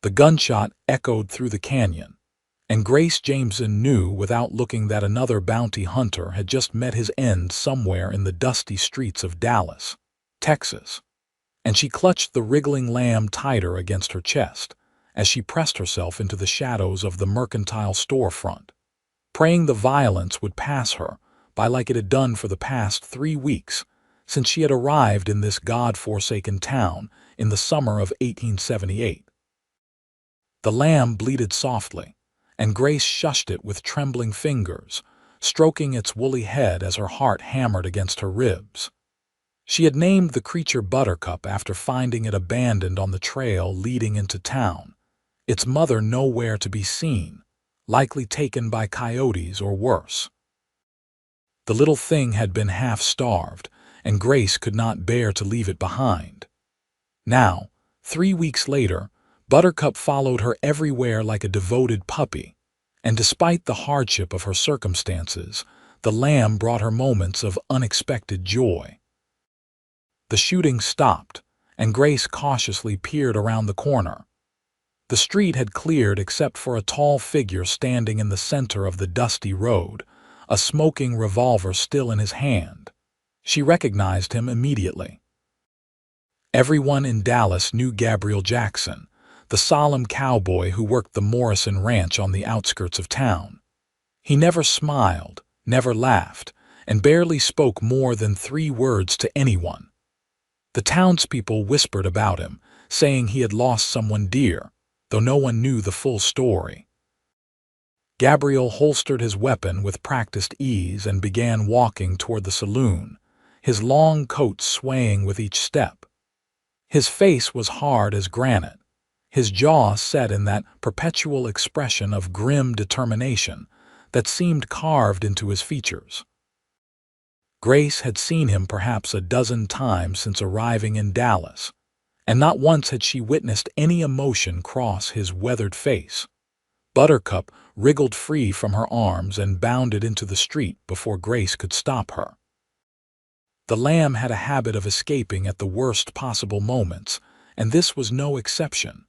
The gunshot echoed through the canyon, and Grace Jameson knew without looking that another bounty hunter had just met his end somewhere in the dusty streets of Dallas, Texas, and she clutched the wriggling lamb tighter against her chest as she pressed herself into the shadows of the mercantile storefront, praying the violence would pass her by like it had done for the past 3 weeks since she had arrived in this God-forsaken town in the summer of 1878. The lamb bleated softly, and Grace shushed it with trembling fingers, stroking its woolly head as her heart hammered against her ribs. She had named the creature Buttercup after finding it abandoned on the trail leading into town, its mother nowhere to be seen, likely taken by coyotes or worse. The little thing had been half-starved, and Grace could not bear to leave it behind. Now, 3 weeks later, Buttercup followed her everywhere like a devoted puppy, and despite the hardship of her circumstances, the lamb brought her moments of unexpected joy. The shooting stopped, and Grace cautiously peered around the corner. The street had cleared except for a tall figure standing in the center of the dusty road, a smoking revolver still in his hand. She recognized him immediately. Everyone in Dallas knew Gabriel Jackson, the solemn cowboy who worked the Morrison Ranch on the outskirts of town. He never smiled, never laughed, and barely spoke more than 3 words to anyone. The townspeople whispered about him, saying he had lost someone dear, though no one knew the full story. Gabriel holstered his weapon with practiced ease and began walking toward the saloon, his long coat swaying with each step. His face was hard as granite, his jaw set in that perpetual expression of grim determination that seemed carved into his features. Grace had seen him perhaps a dozen times since arriving in Dallas, and not once had she witnessed any emotion cross his weathered face. Buttercup wriggled free from her arms and bounded into the street before Grace could stop her. The lamb had a habit of escaping at the worst possible moments, and this was no exception.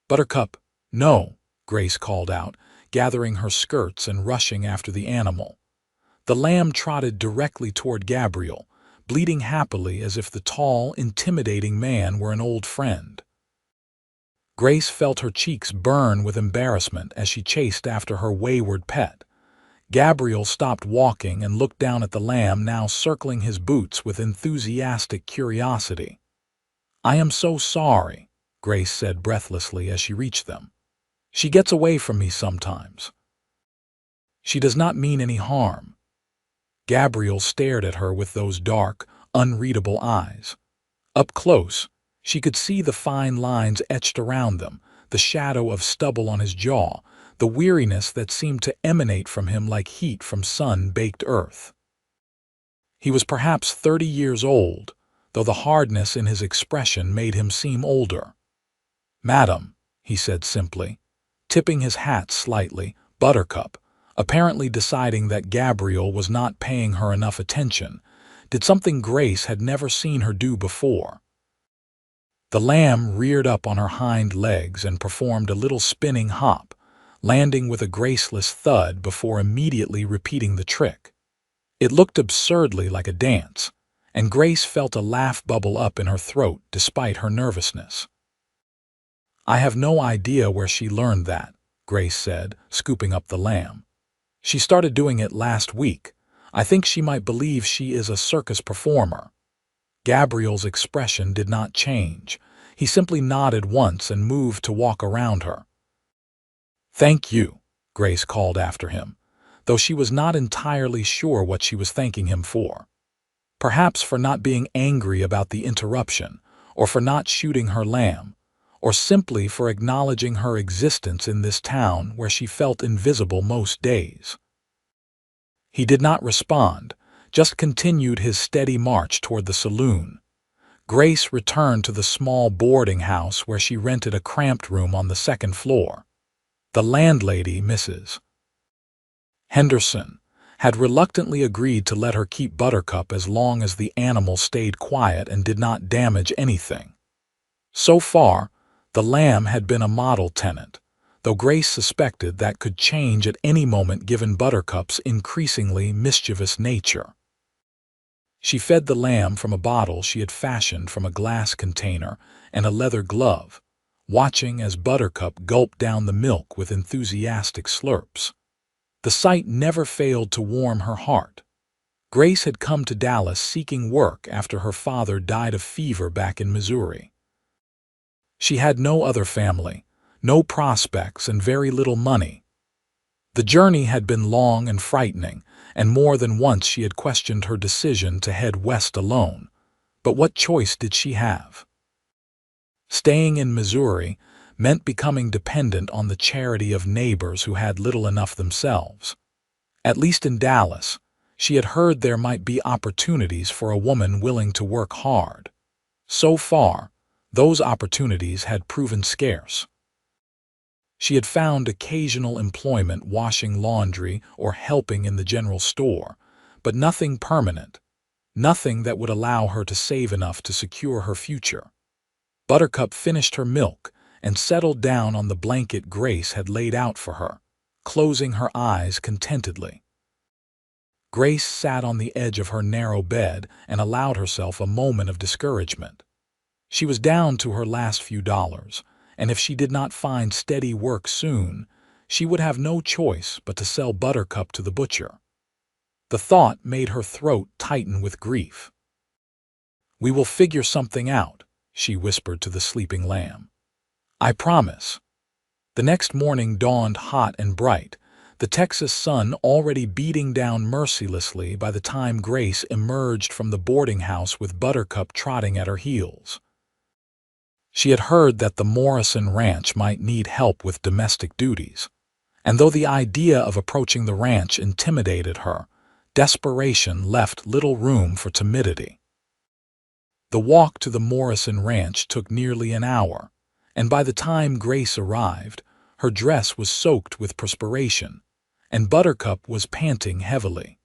"Buttercup, no," Grace called out, gathering her skirts and rushing after the animal. The lamb trotted directly toward Gabriel, bleating happily as if the tall, intimidating man were an old friend. Grace felt her cheeks burn with embarrassment as she chased after her wayward pet. Gabriel stopped walking and looked down at the lamb now circling his boots with enthusiastic curiosity. "I am so sorry," Grace said breathlessly as she reached them. "She gets away from me sometimes." "She does not mean any harm." Gabriel stared at her with those dark, unreadable eyes. Up close, she could see the fine lines etched around them, the shadow of stubble on his jaw, the weariness that seemed to emanate from him like heat from sun-baked earth. He was perhaps 30 years old, though the hardness in his expression made him seem older. "Madam," he said simply, tipping his hat slightly, Buttercup, apparently deciding that Gabriel was not paying her enough attention, did something Grace had never seen her do before. The lamb reared up on her hind legs and performed a little spinning hop, landing with a graceless thud before immediately repeating the trick. It looked absurdly like a dance, and Grace felt a laugh bubble up in her throat despite her nervousness. "I have no idea where she learned that," Grace said, scooping up the lamb. "She started doing it last week. I think she might believe she is a circus performer." Gabriel's expression did not change. He simply nodded once and moved to walk around her. "Thank you," Grace called after him, though she was not entirely sure what she was thanking him for. Perhaps for not being angry about the interruption, or for not shooting her lamb, or simply for acknowledging her existence in this town where she felt invisible most days. He did not respond, just continued his steady march toward the saloon. Grace returned to the small boarding house where she rented a cramped room on the 2nd floor. The landlady, Mrs. Henderson, had reluctantly agreed to let her keep Buttercup as long as the animal stayed quiet and did not damage anything. So far, The Lamb had been a model tenant, though Grace suspected that could change at any moment given Buttercup's increasingly mischievous nature. She fed the lamb from a bottle she had fashioned from a glass container and a leather glove, watching as Buttercup gulped down the milk with enthusiastic slurps. The sight never failed to warm her heart. Grace had come to Dallas seeking work after her father died of fever back in Missouri. She had no other family, no prospects, and very little money. The journey had been long and frightening, and more than once she had questioned her decision to head west alone. But what choice did she have? Staying in Missouri meant becoming dependent on the charity of neighbors who had little enough themselves. At least in Dallas, she had heard there might be opportunities for a woman willing to work hard. So far, those opportunities had proven scarce. She had found occasional employment washing laundry or helping in the general store, but nothing permanent, nothing that would allow her to save enough to secure her future. Buttercup finished her milk and settled down on the blanket Grace had laid out for her, closing her eyes contentedly. Grace sat on the edge of her narrow bed and allowed herself a moment of discouragement. She was down to her last few dollars, and if she did not find steady work soon, she would have no choice but to sell Buttercup to the butcher. The thought made her throat tighten with grief. "We will figure something out," she whispered to the sleeping lamb. "I promise." The next morning dawned hot and bright, the Texas sun already beating down mercilessly by the time Grace emerged from the boarding house with Buttercup trotting at her heels. She had heard that the Morrison ranch might need help with domestic duties, and though the idea of approaching the ranch intimidated her, desperation left little room for timidity. The walk to the Morrison ranch took nearly an hour, and by the time Grace arrived, her dress was soaked with perspiration, and Buttercup was panting heavily.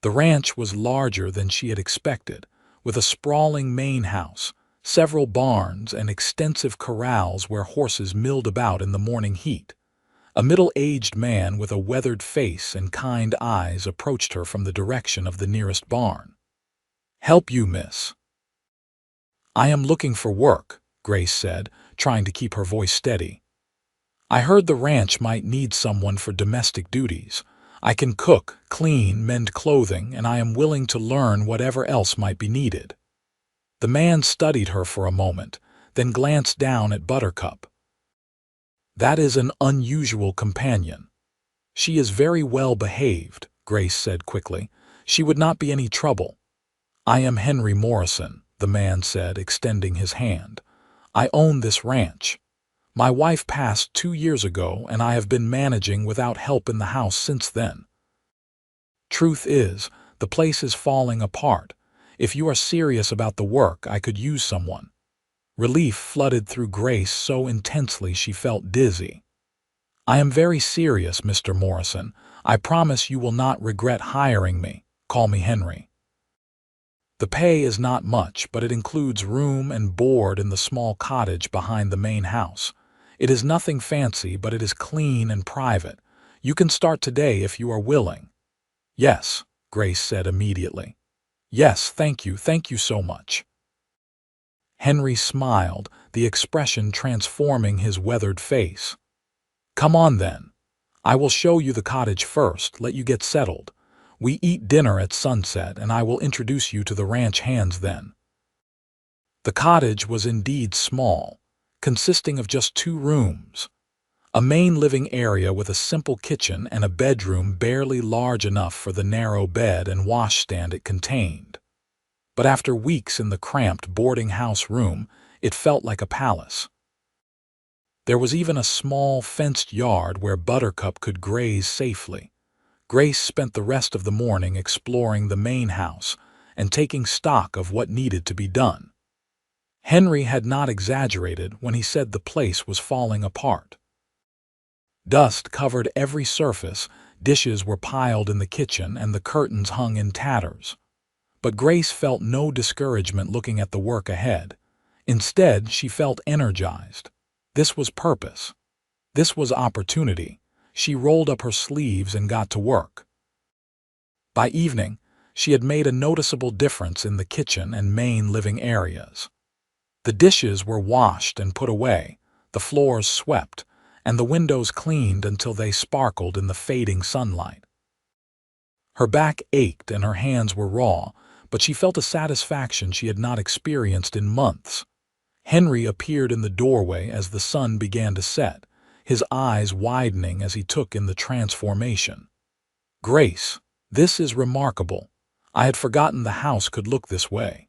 The ranch was larger than she had expected, with a sprawling main house, several barns, and extensive corrals where horses milled about in the morning heat. A middle-aged man with a weathered face and kind eyes approached her from the direction of the nearest barn. "Help you, miss?" "I am looking for work," Grace said, trying to keep her voice steady. "I heard the ranch might need someone for domestic duties. I can cook, clean, mend clothing, and I am willing to learn whatever else might be needed." The man studied her for a moment, then glanced down at Buttercup. "That is an unusual companion." "She is very well behaved," Grace said quickly. "She would not be any trouble." "I am Henry Morrison," the man said, extending his hand. "I own this ranch. My wife passed 2 years ago, and I have been managing without help in the house since then. Truth is, the place is falling apart. If you are serious about the work, I could use someone." Relief flooded through Grace so intensely she felt dizzy. "I am very serious, Mr. Morrison. I promise you will not regret hiring me. Call me Henry. The pay is not much, but it includes room and board in the small cottage behind the main house. It is nothing fancy, but it is clean and private. You can start today if you are willing." "Yes," Grace said immediately. "Yes, thank you so much." Henry smiled, the expression transforming his weathered face. "Come on then. I will show you the cottage first, let you get settled. We eat dinner at sunset, and I will introduce you to the ranch hands then." The cottage was indeed small, consisting of just 2 rooms. A main living area with a simple kitchen and a bedroom barely large enough for the narrow bed and washstand it contained. But after weeks in the cramped boarding house room, it felt like a palace. There was even a small fenced yard where Buttercup could graze safely. Grace spent the rest of the morning exploring the main house and taking stock of what needed to be done. Henry had not exaggerated when he said the place was falling apart. Dust covered every surface, dishes were piled in the kitchen, and the curtains hung in tatters. But Grace felt no discouragement looking at the work ahead. Instead, she felt energized. This was purpose. This was opportunity. She rolled up her sleeves and got to work. By evening, she had made a noticeable difference in the kitchen and main living areas. The dishes were washed and put away, the floors swept, and the windows cleaned until they sparkled in the fading sunlight. Her back ached and her hands were raw, but she felt a satisfaction she had not experienced in months. Henry appeared in the doorway as the sun began to set, his eyes widening as he took in the transformation. "Grace, this is remarkable. I had forgotten the house could look this way."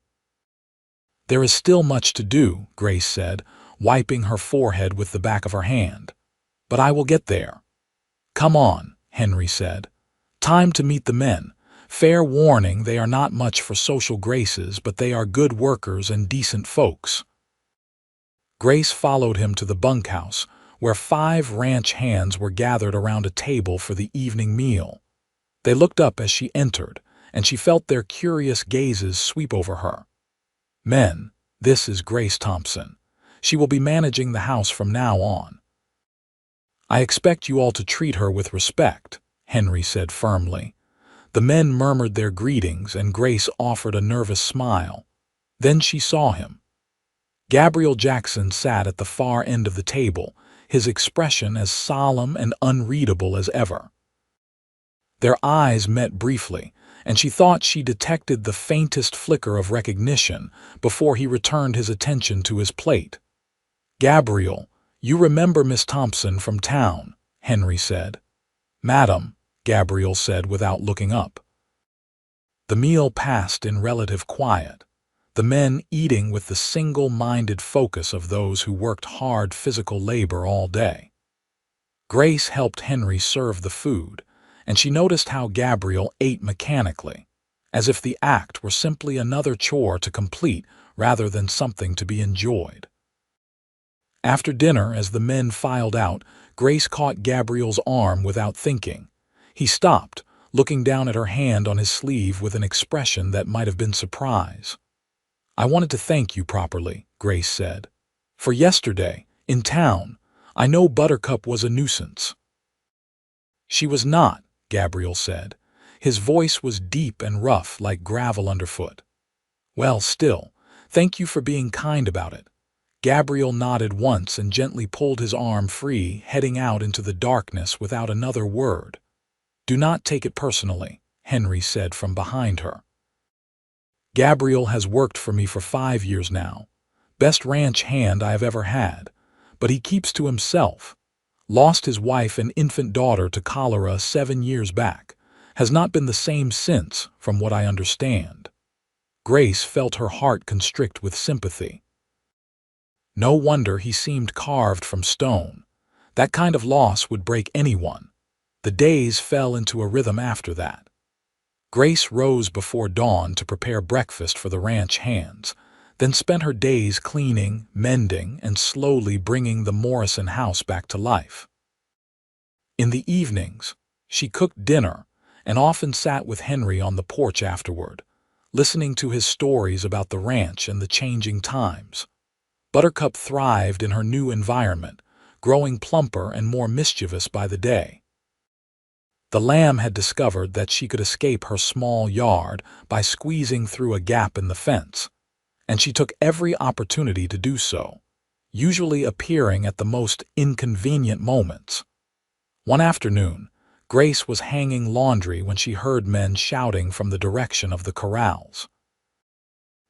"There is still much to do," Grace said, wiping her forehead with the back of her hand. "But I will get there." "Come on," Henry said. "Time to meet the men. Fair warning, they are not much for social graces, but they are good workers and decent folks." Grace followed him to the bunkhouse, where 5 ranch hands were gathered around a table for the evening meal. They looked up as she entered, and she felt their curious gazes sweep over her. "Men, this is Grace Thompson. She will be managing the house from now on. I expect you all to treat her with respect," Henry said firmly. The men murmured their greetings, and Grace offered a nervous smile. Then she saw him. Gabriel Jackson sat at the far end of the table, his expression as solemn and unreadable as ever. Their eyes met briefly, and she thought she detected the faintest flicker of recognition before he returned his attention to his plate. "Gabriel, you remember Miss Thompson from town," Henry said. "Madam," Gabriel said without looking up. The meal passed in relative quiet, the men eating with the single-minded focus of those who worked hard physical labor all day. Grace helped Henry serve the food, and she noticed how Gabriel ate mechanically, as if the act were simply another chore to complete rather than something to be enjoyed. After dinner, as the men filed out, Grace caught Gabriel's arm without thinking. He stopped, looking down at her hand on his sleeve with an expression that might have been surprise. "I wanted to thank you properly," Grace said. "For yesterday, in town, I know Buttercup was a nuisance." "She was not," Gabriel said. His voice was deep and rough like gravel underfoot. "Well, still, thank you for being kind about it." Gabriel nodded once and gently pulled his arm free, heading out into the darkness without another word. "Do not take it personally," Henry said from behind her. "Gabriel has worked for me for 5 years now. Best ranch hand I have ever had. But he keeps to himself. Lost his wife and infant daughter to cholera 7 years back. Has not been the same since, from what I understand." Grace felt her heart constrict with sympathy. No wonder he seemed carved from stone. That kind of loss would break anyone. The days fell into a rhythm after that. Grace rose before dawn to prepare breakfast for the ranch hands, then spent her days cleaning, mending, and slowly bringing the Morrison house back to life. In the evenings, she cooked dinner and often sat with Henry on the porch afterward, listening to his stories about the ranch and the changing times. Buttercup thrived in her new environment, growing plumper and more mischievous by the day. The lamb had discovered that she could escape her small yard by squeezing through a gap in the fence, and she took every opportunity to do so, usually appearing at the most inconvenient moments. One afternoon, Grace was hanging laundry when she heard men shouting from the direction of the corrals.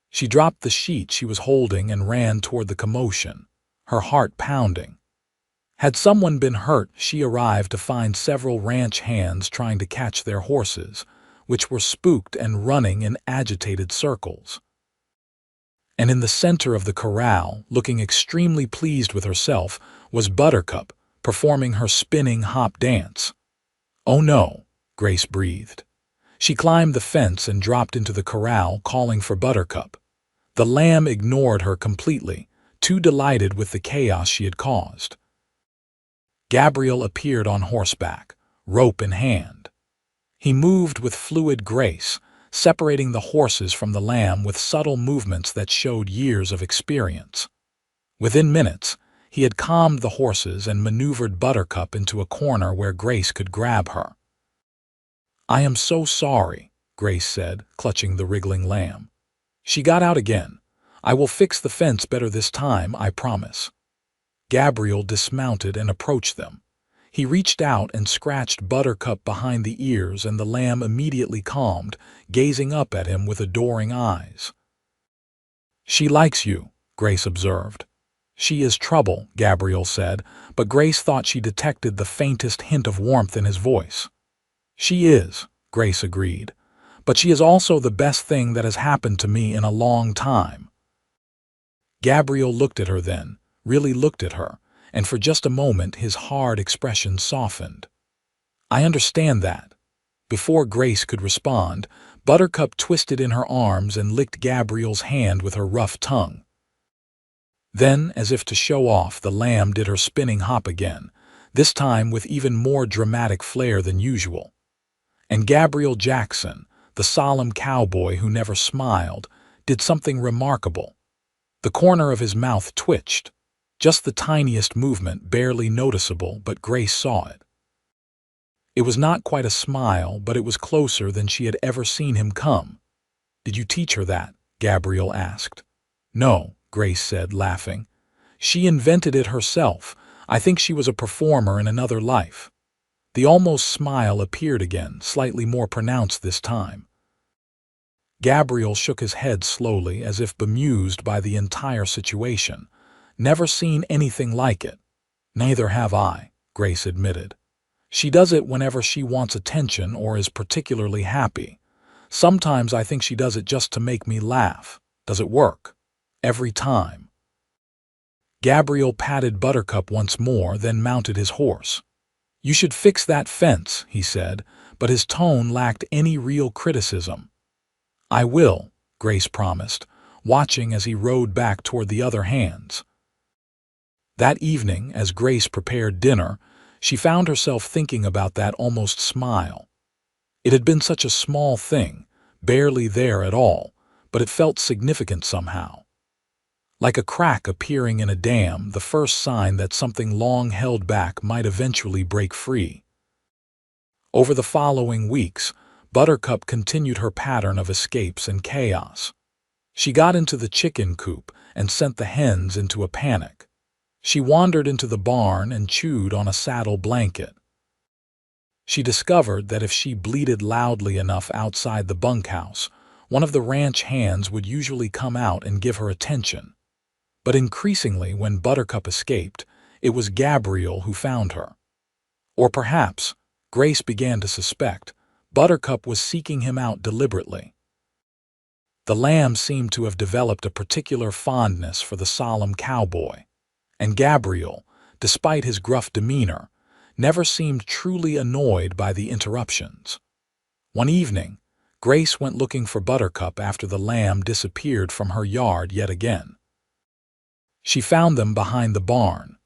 She dropped the sheet she was holding and ran toward the commotion, her heart pounding. Had someone been hurt, she arrived to find several ranch hands trying to catch their horses, which were spooked and running in agitated circles. And in the center of the corral, looking extremely pleased with herself, was Buttercup, performing her spinning hop dance. "Oh no," Grace breathed. She climbed the fence and dropped into the corral, calling for Buttercup. The lamb ignored her completely, too delighted with the chaos she had caused. Gabriel appeared on horseback, rope in hand. He moved with fluid grace, separating the horses from the lamb with subtle movements that showed years of experience. Within minutes, he had calmed the horses and maneuvered Buttercup into a corner where Grace could grab her. "I am so sorry," Grace said, clutching the wriggling lamb. She got out again. "I will fix the fence better this time, I promise." Gabriel dismounted and approached them. He reached out and scratched Buttercup behind the ears, and the lamb immediately calmed, gazing up at him with adoring eyes. "She likes you," Grace observed. "She is trouble," Gabriel said, but Grace thought she detected the faintest hint of warmth in his voice. "She is," Grace agreed, "but she is also the best thing that has happened to me in a long time." Gabriel looked at her then, really looked at her, and for just a moment his hard expression softened. "I understand that." Before Grace could respond, Buttercup twisted in her arms and licked Gabriel's hand with her rough tongue. Then, as if to show off, the lamb did her spinning hop again, this time with even more dramatic flair than usual. And Gabriel Jackson, the solemn cowboy who never smiled, did something remarkable. The corner of his mouth twitched, just the tiniest movement, barely noticeable, but Grace saw it. It was not quite a smile, but it was closer than she had ever seen him come. "Did you teach her that?" Gabriel asked. "No," Grace said, laughing. "She invented it herself. I think she was a performer in another life." The almost smile appeared again, slightly more pronounced this time. Gabriel shook his head slowly, as if bemused by the entire situation. "Never seen anything like it." "Neither have I," Grace admitted. "She does it whenever she wants attention or is particularly happy. Sometimes I think she does it just to make me laugh. Does it work?" "Every time." Gabriel patted Buttercup once more, then mounted his horse. "You should fix that fence," he said, but his tone lacked any real criticism. "I will," Grace promised, watching as he rode back toward the other hands. That evening, as Grace prepared dinner, she found herself thinking about that almost smile. It had been such a small thing, barely there at all, but it felt significant somehow. Like a crack appearing in a dam, the first sign that something long held back might eventually break free. Over the following weeks, Buttercup continued her pattern of escapes and chaos. She got into the chicken coop and sent the hens into a panic. She wandered into the barn and chewed on a saddle blanket. She discovered that if she bleated loudly enough outside the bunkhouse, one of the ranch hands would usually come out and give her attention. But increasingly, when Buttercup escaped, it was Gabriel who found her. Or perhaps, Grace began to suspect, Buttercup was seeking him out deliberately. The lamb seemed to have developed a particular fondness for the solemn cowboy, and Gabriel, despite his gruff demeanor, never seemed truly annoyed by the interruptions. One evening, Grace went looking for Buttercup after the lamb disappeared from her yard yet again. She found them behind the barn,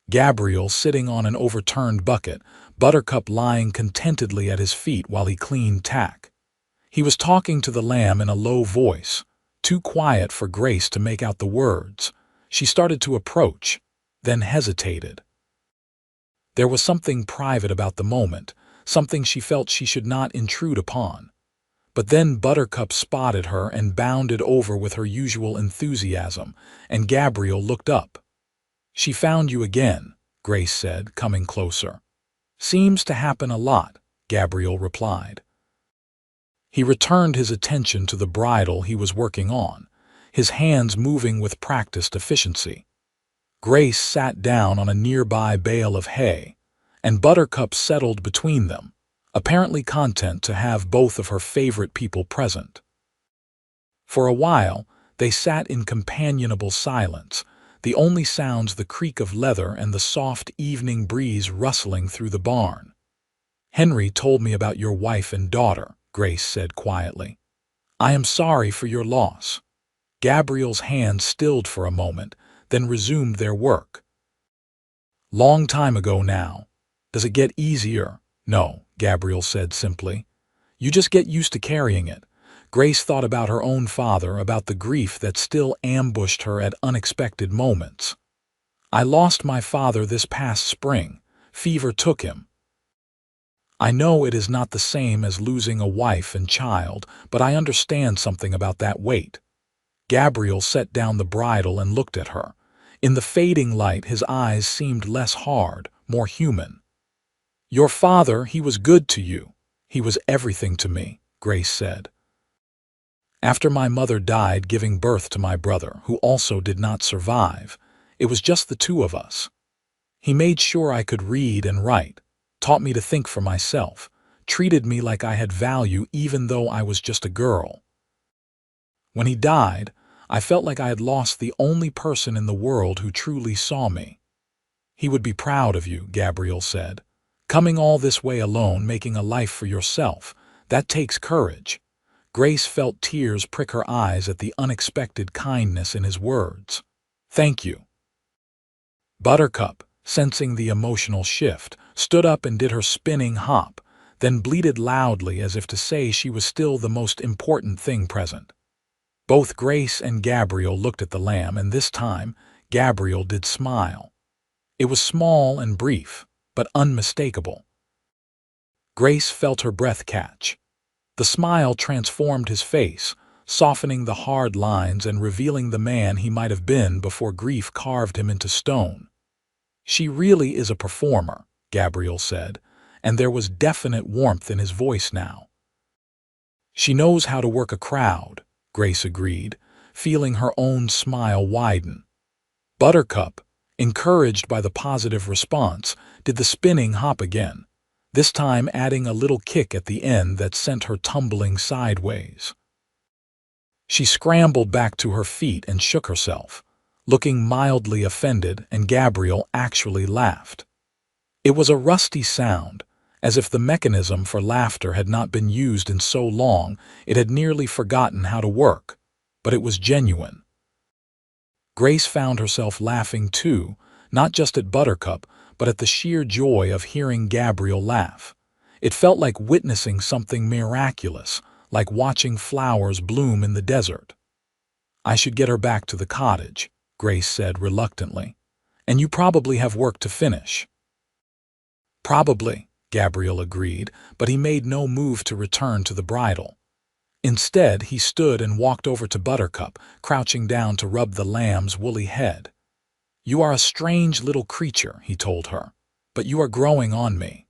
Gabriel sitting on an overturned bucket, Buttercup lying contentedly at his feet while he cleaned tack. He was talking to the lamb in a low voice, too quiet for Grace to make out the words. She started to approach, then hesitated. There was something private about the moment, something she felt she should not intrude upon. But then Buttercup spotted her and bounded over with her usual enthusiasm, and Gabriel looked up. "She found you again," Grace said, coming closer. "Seems to happen a lot," Gabriel replied. He returned his attention to the bridle he was working on, his hands moving with practiced efficiency. Grace sat down on a nearby bale of hay, and Buttercup settled between them, apparently content to have both of her favorite people present. For a while, they sat in companionable silence, the only sounds the creak of leather and the soft evening breeze rustling through the barn. "Henry told me about your wife and daughter," Grace said quietly. "I am sorry for your loss." Gabriel's hands stilled for a moment, then resumed their work. "Long time ago now. Does it get easier?" "No," Gabriel said simply. "You just get used to carrying it. Grace thought about her own father, about the grief that still ambushed her at unexpected moments. "I lost my father this past spring. Fever took him. I know it is not the same as losing a wife and child, but I understand something about that weight." Gabriel set down the bridle and looked at her. In the fading light, his eyes seemed less hard, more human. "Your father, he was good to you. He was everything to me," Grace said. "After my mother died giving birth to my brother, who also did not survive, it was just the two of us. He made sure I could read and write, taught me to think for myself, treated me like I had value even though I was just a girl. When he died, I felt like I had lost the only person in the world who truly saw me." "He would be proud of you," Gabriel said. "Coming all this way alone, making a life for yourself, that takes courage." Grace felt tears prick her eyes at the unexpected kindness in his words. "Thank you." Buttercup, sensing the emotional shift, stood up and did her spinning hop, then bleated loudly as if to say she was still the most important thing present. Both Grace and Gabriel looked at the lamb, and this time Gabriel did smile. It was small and brief, but unmistakable. Grace felt her breath catch. The smile transformed his face, softening the hard lines and revealing the man he might have been before grief carved him into stone. "She really is a performer," Gabriel said, and there was definite warmth in his voice now. "She knows how to work a crowd," Grace agreed, feeling her own smile widen. Buttercup, encouraged by the positive response, did the spinning hop again, this time adding a little kick at the end that sent her tumbling sideways. She scrambled back to her feet and shook herself, looking mildly offended, and Gabriel actually laughed. It was a rusty sound, as if the mechanism for laughter had not been used in so long it had nearly forgotten how to work, but it was genuine. Grace found herself laughing too, not just at Buttercup, but at the sheer joy of hearing Gabriel laugh. It felt like witnessing something miraculous, like watching flowers bloom in the desert. "I should get her back to the cottage," Grace said reluctantly. "And you probably have work to finish." "Probably," Gabriel agreed, but he made no move to return to the bridle. Instead, he stood and walked over to Buttercup, crouching down to rub the lamb's woolly head. "You are a strange little creature," he told her, "but you are growing on me."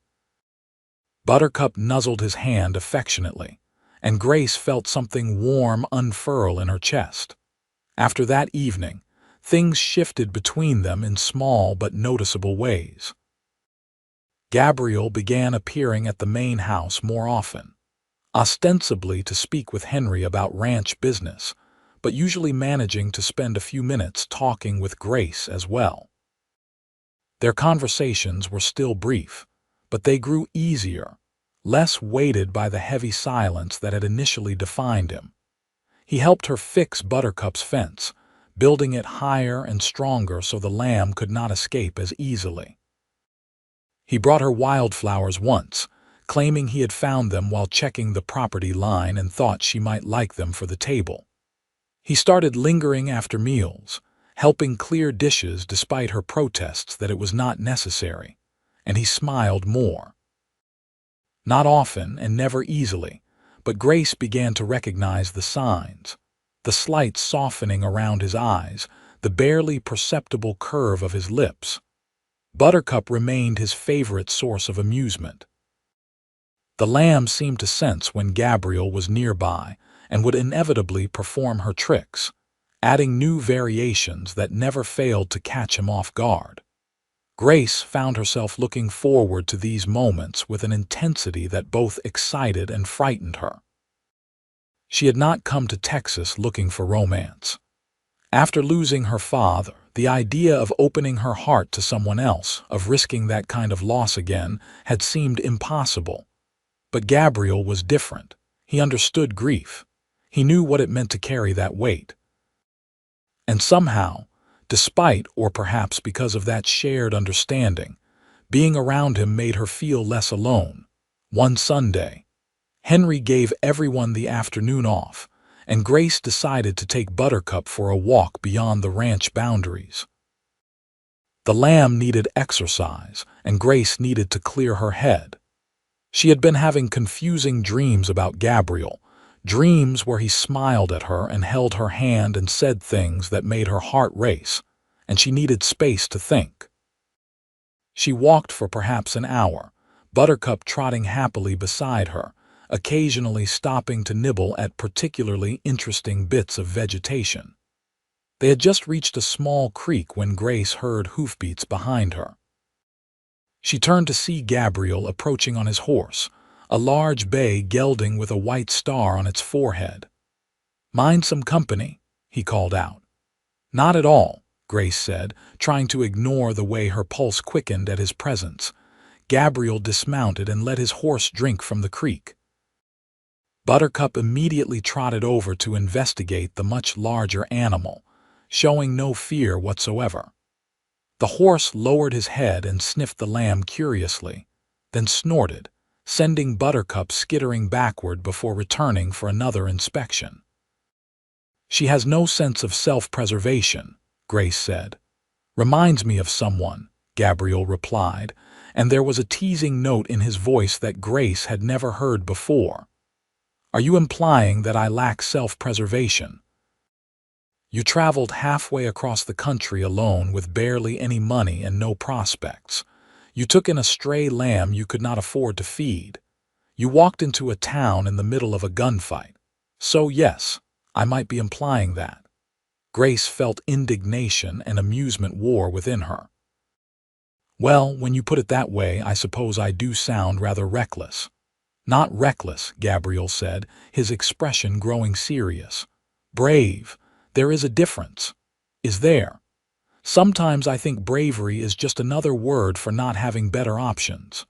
Buttercup nuzzled his hand affectionately, and Grace felt something warm unfurl in her chest. After that evening, things shifted between them in small but noticeable ways. Gabriel began appearing at the main house more often, ostensibly to speak with Henry about ranch business, but usually managing to spend a few minutes talking with Grace as well. Their conversations were still brief, but they grew easier, less weighted by the heavy silence that had initially defined him. He helped her fix Buttercup's fence, building it higher and stronger so the lamb could not escape as easily. He brought her wildflowers once, claiming he had found them while checking the property line and thought she might like them for the table. He started lingering after meals, helping clear dishes despite her protests that it was not necessary, and he smiled more. Not often and never easily, but Grace began to recognize the signs, the slight softening around his eyes, the barely perceptible curve of his lips. Buttercup remained his favorite source of amusement. The lamb seemed to sense when Gabriel was nearby and would inevitably perform her tricks, adding new variations that never failed to catch him off guard. Grace found herself looking forward to these moments with an intensity that both excited and frightened her. She had not come to Texas looking for romance. After losing her father, the idea of opening her heart to someone else, of risking that kind of loss again, had seemed impossible. But Gabriel was different. He understood grief. He knew what it meant to carry that weight. And somehow, despite or perhaps because of that shared understanding, being around him made her feel less alone. One Sunday, Henry gave everyone the afternoon off, and Grace decided to take Buttercup for a walk beyond the ranch boundaries. The lamb needed exercise, and Grace needed to clear her head. She had been having confusing dreams about Gabriel, dreams where he smiled at her and held her hand and said things that made her heart race, and she needed space to think. She walked for perhaps an hour, Buttercup trotting happily beside her, occasionally stopping to nibble at particularly interesting bits of vegetation. They had just reached a small creek when Grace heard hoofbeats behind her. She turned to see Gabriel approaching on his horse, a large bay gelding with a white star on its forehead. "Mind some company?" he called out. "Not at all," Grace said, trying to ignore the way her pulse quickened at his presence. Gabriel dismounted and let his horse drink from the creek. Buttercup immediately trotted over to investigate the much larger animal, showing no fear whatsoever. The horse lowered his head and sniffed the lamb curiously, then snorted, sending Buttercup skittering backward before returning for another inspection. "She has no sense of self-preservation," Grace said. "Reminds me of someone," Gabriel replied, and there was a teasing note in his voice that Grace had never heard before. "Are you implying that I lack self-preservation? You traveled halfway across the country alone with barely any money and no prospects. You took in a stray lamb you could not afford to feed. You walked into a town in the middle of a gunfight. So yes, I might be implying that." Grace felt indignation and amusement war within her. "Well, when you put it that way, I suppose I do sound rather reckless." "Not reckless," Gabriel said, his expression growing serious. "Brave. There is a difference." "Is there?" "Sometimes I think bravery is just another word for not having better options."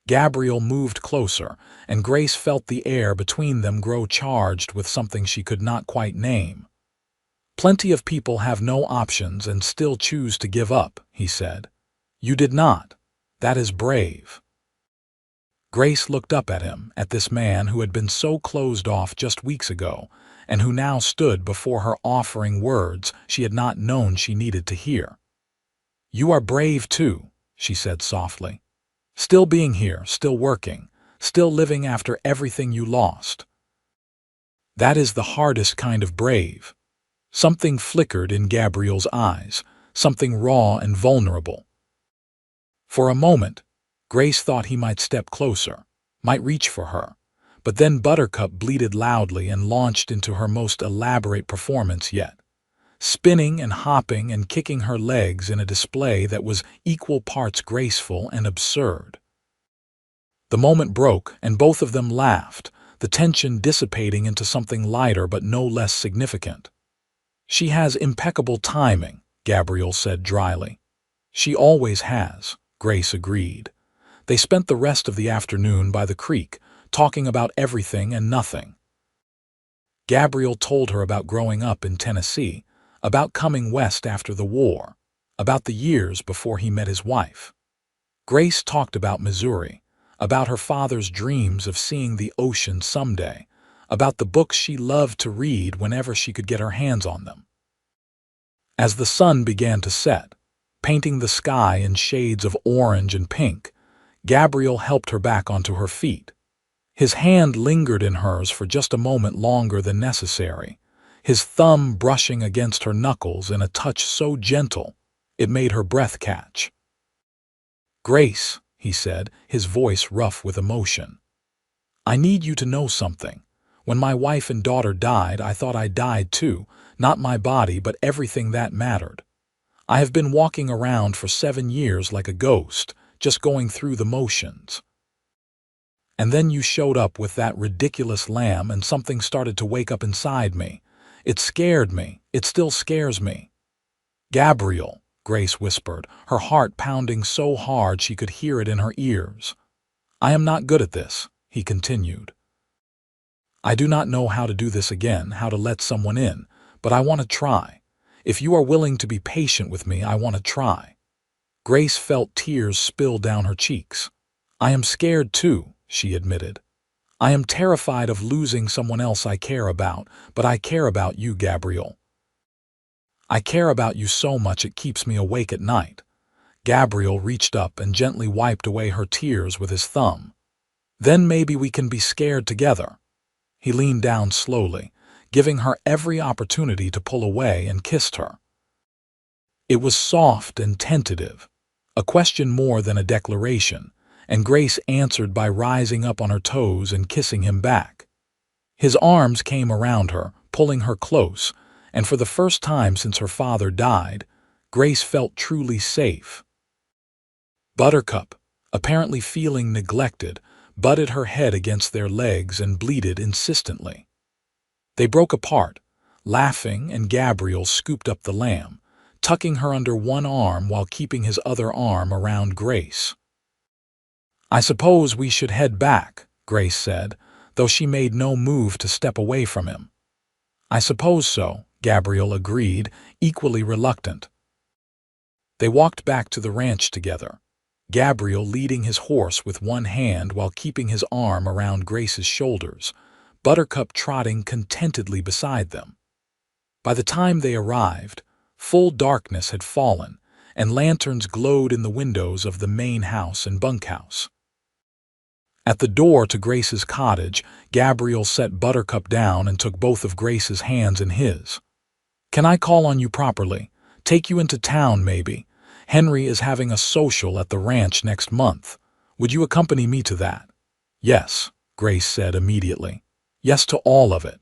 Gabriel moved closer, and Grace felt the air between them grow charged with something she could not quite name. "Plenty of people have no options and still choose to give up," he said. "You did not. That is brave." Grace looked up at him, at this man who had been so closed off just weeks ago, and who now stood before her offering words she had not known she needed to hear. "You are brave too," she said softly. "Still being here, still working, still living after everything you lost. That is the hardest kind of brave." Something flickered in Gabriel's eyes, something raw and vulnerable. For a moment, Grace thought he might step closer, might reach for her, but then Buttercup bleated loudly and launched into her most elaborate performance yet, spinning and hopping and kicking her legs in a display that was equal parts graceful and absurd. The moment broke, and both of them laughed, the tension dissipating into something lighter but no less significant. "She has impeccable timing," Gabriel said dryly. "She always has," Grace agreed. They spent the rest of the afternoon by the creek, talking about everything and nothing. Gabriel told her about growing up in Tennessee, about coming west after the war, about the years before he met his wife. Grace talked about Missouri, about her father's dreams of seeing the ocean someday, about the books she loved to read whenever she could get her hands on them. As the sun began to set, painting the sky in shades of orange and pink, Gabriel helped her back onto her feet. His hand lingered in hers for just a moment longer than necessary, his thumb brushing against her knuckles in a touch so gentle it made her breath catch. "Grace," he said, his voice rough with emotion, "I need you to know something. When my wife and daughter died, I thought I died too, not my body but everything that mattered. I have been walking around for 7 years like a ghost, just going through the motions. And then you showed up with that ridiculous lamb and something started to wake up inside me. It scared me. It still scares me." "Gabriel," Grace whispered, her heart pounding so hard she could hear it in her ears. "I am not good at this," he continued. "I do not know how to do this again, how to let someone in, but I want to try. If you are willing to be patient with me, I want to try." Grace felt tears spill down her cheeks. "I am scared too," she admitted. I am terrified of losing someone else I care about, but I care about you, Gabriel. I care about you so much it keeps me awake at night." Gabriel reached up and gently wiped away her tears with his thumb. "Then maybe we can be scared together." He leaned down slowly, giving her every opportunity to pull away, and kissed her. It was soft and tentative, a question more than a declaration, and Grace answered by rising up on her toes and kissing him back. His arms came around her, pulling her close, and for the first time since her father died, Grace felt truly safe. Buttercup, apparently feeling neglected, butted her head against their legs and bleated insistently. They broke apart, laughing, and Gabriel scooped up the lamb, tucking her under one arm while keeping his other arm around Grace. "I suppose we should head back," Grace said, though she made no move to step away from him. "I suppose so," Gabriel agreed, equally reluctant. They walked back to the ranch together, Gabriel leading his horse with one hand while keeping his arm around Grace's shoulders, Buttercup trotting contentedly beside them. By the time they arrived, full darkness had fallen, and lanterns glowed in the windows of the main house and bunkhouse. At the door to Grace's cottage, Gabriel set Buttercup down and took both of Grace's hands in his. "Can I call on you properly? Take you into town, maybe? Henry is having a social at the ranch next month. Would you accompany me to that?" "Yes," Grace said immediately. "Yes to all of it."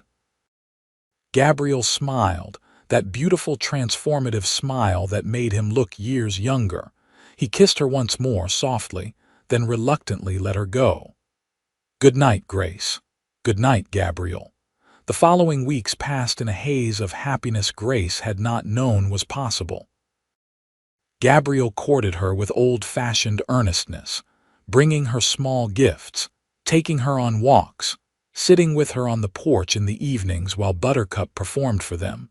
Gabriel smiled, that beautiful transformative smile that made him look years younger. He kissed her once more softly, then reluctantly let her go. "Good night, Grace." "Good night, Gabriel." The following weeks passed in a haze of happiness Grace had not known was possible. Gabriel courted her with old-fashioned earnestness, bringing her small gifts, taking her on walks, sitting with her on the porch in the evenings while Buttercup performed for them,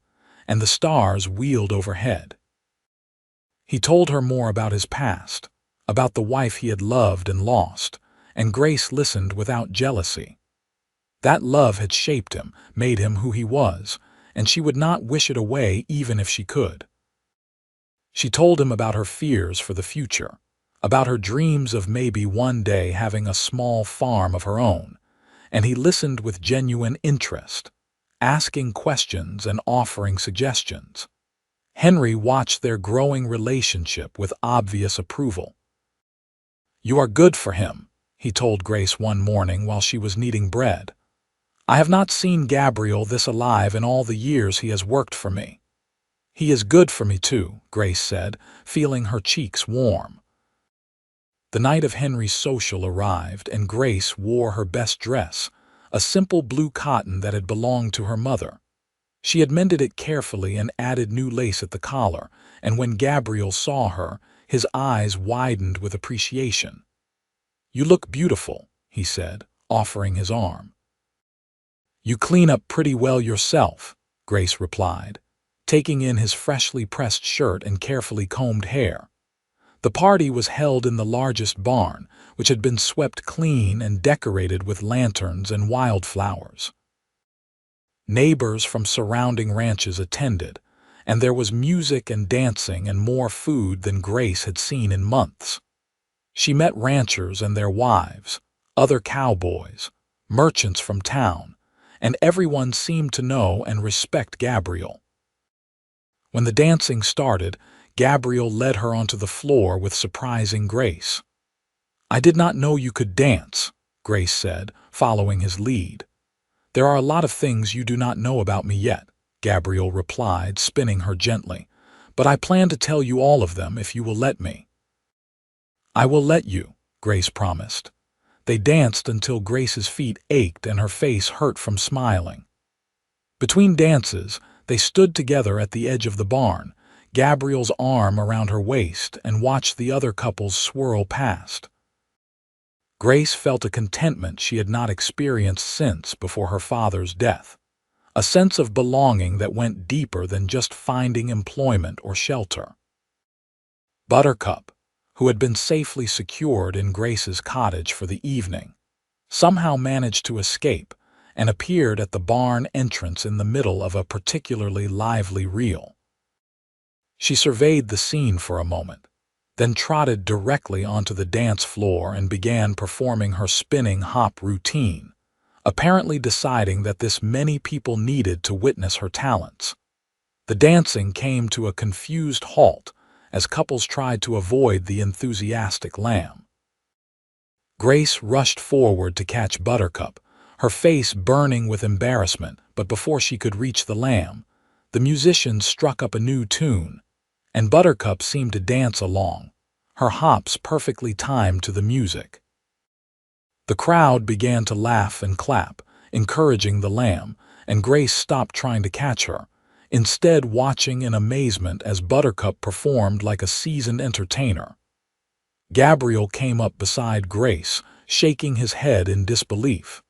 and the stars wheeled overhead. He told her more about his past, about the wife he had loved and lost, and Grace listened without jealousy. That love had shaped him, made him who he was, and she would not wish it away even if she could. She told him about her fears for the future, about her dreams of maybe one day having a small farm of her own, and he listened with genuine interest, asking questions and offering suggestions. Henry watched their growing relationship with obvious approval. "You are good for him," he told Grace one morning while she was kneading bread. "I have not seen Gabriel this alive in all the years he has worked for me." "He is good for me too," Grace said, feeling her cheeks warm. The night of Henry's social arrived, and Grace wore her best dress, a simple blue cotton that had belonged to her mother. She had mended it carefully and added new lace at the collar, and when Gabriel saw her, his eyes widened with appreciation. "You look beautiful," he said, offering his arm. "You clean up pretty well yourself," Grace replied, taking in his freshly pressed shirt and carefully combed hair. The party was held in the largest barn, which had been swept clean and decorated with lanterns and wildflowers. Neighbors from surrounding ranches attended, and there was music and dancing and more food than Grace had seen in months. She met ranchers and their wives, other cowboys, merchants from town, and everyone seemed to know and respect Gabriel. When the dancing started, Gabriel led her onto the floor with surprising grace. "I did not know you could dance," Grace said, following his lead. "There are a lot of things you do not know about me yet," Gabriel replied, spinning her gently, "but I plan to tell you all of them if you will let me." "I will let you," Grace promised. They danced until Grace's feet ached and her face hurt from smiling. Between dances, they stood together at the edge of the barn, Gabriel's arm around her waist, and watched the other couples swirl past. Grace felt a contentment she had not experienced since before her father's death, a sense of belonging that went deeper than just finding employment or shelter. Buttercup, who had been safely secured in Grace's cottage for the evening, somehow managed to escape and appeared at the barn entrance in the middle of a particularly lively reel. She surveyed the scene for a moment, then trotted directly onto the dance floor and began performing her spinning hop routine, apparently deciding that this many people needed to witness her talents. The dancing came to a confused halt as couples tried to avoid the enthusiastic lamb. Grace rushed forward to catch Buttercup, her face burning with embarrassment, but before she could reach the lamb, the musicians struck up a new tune, and Buttercup seemed to dance along, her hops perfectly timed to the music. The crowd began to laugh and clap, encouraging the lamb, and Grace stopped trying to catch her, instead watching in amazement as Buttercup performed like a seasoned entertainer. Gabriel came up beside Grace, shaking his head in disbelief.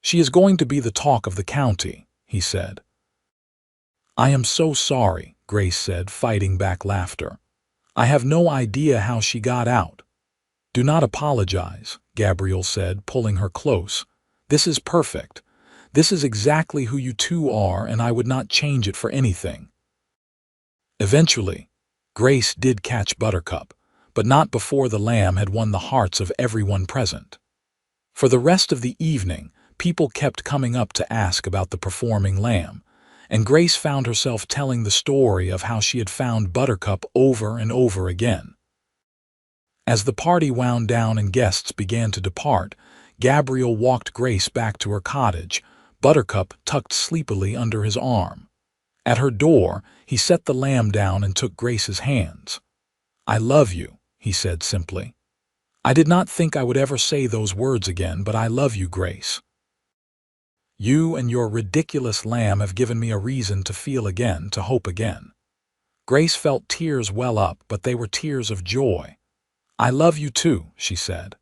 "She is going to be the talk of the county," he said. "I am so sorry," Grace said, fighting back laughter. "I have no idea how she got out." "Do not apologize," Gabriel said, pulling her close. "This is perfect. This is exactly who you two are, and I would not change it for anything." Eventually, Grace did catch Buttercup, but not before the lamb had won the hearts of everyone present. For the rest of the evening, people kept coming up to ask about the performing lamb, and Grace found herself telling the story of how she had found Buttercup over and over again. As the party wound down and guests began to depart, Gabriel walked Grace back to her cottage, Buttercup tucked sleepily under his arm. At her door, he set the lamb down and took Grace's hands. "I love you," he said simply. "I did not think I would ever say those words again, but I love you, Grace. You and your ridiculous lamb have given me a reason to feel again, to hope again." Grace felt tears well up, but they were tears of joy. "I love you too," she said.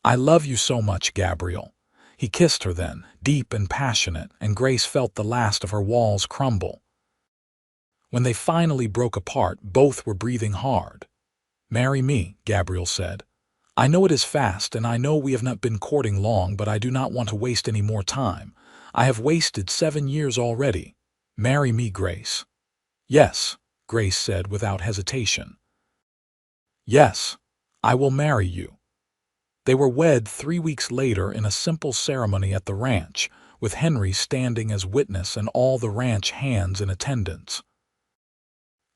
"I love you so much, Gabriel." He kissed her then, deep and passionate, and Grace felt the last of her walls crumble. When they finally broke apart, both were breathing hard. "Marry me," Gabriel said. "I know it is fast, and I know we have not been courting long, but I do not want to waste any more time. I have wasted 7 years already. Marry me, Grace." "Yes," Grace said without hesitation. "Yes, I will marry you." They were wed 3 weeks later in a simple ceremony at the ranch, with Henry standing as witness and all the ranch hands in attendance.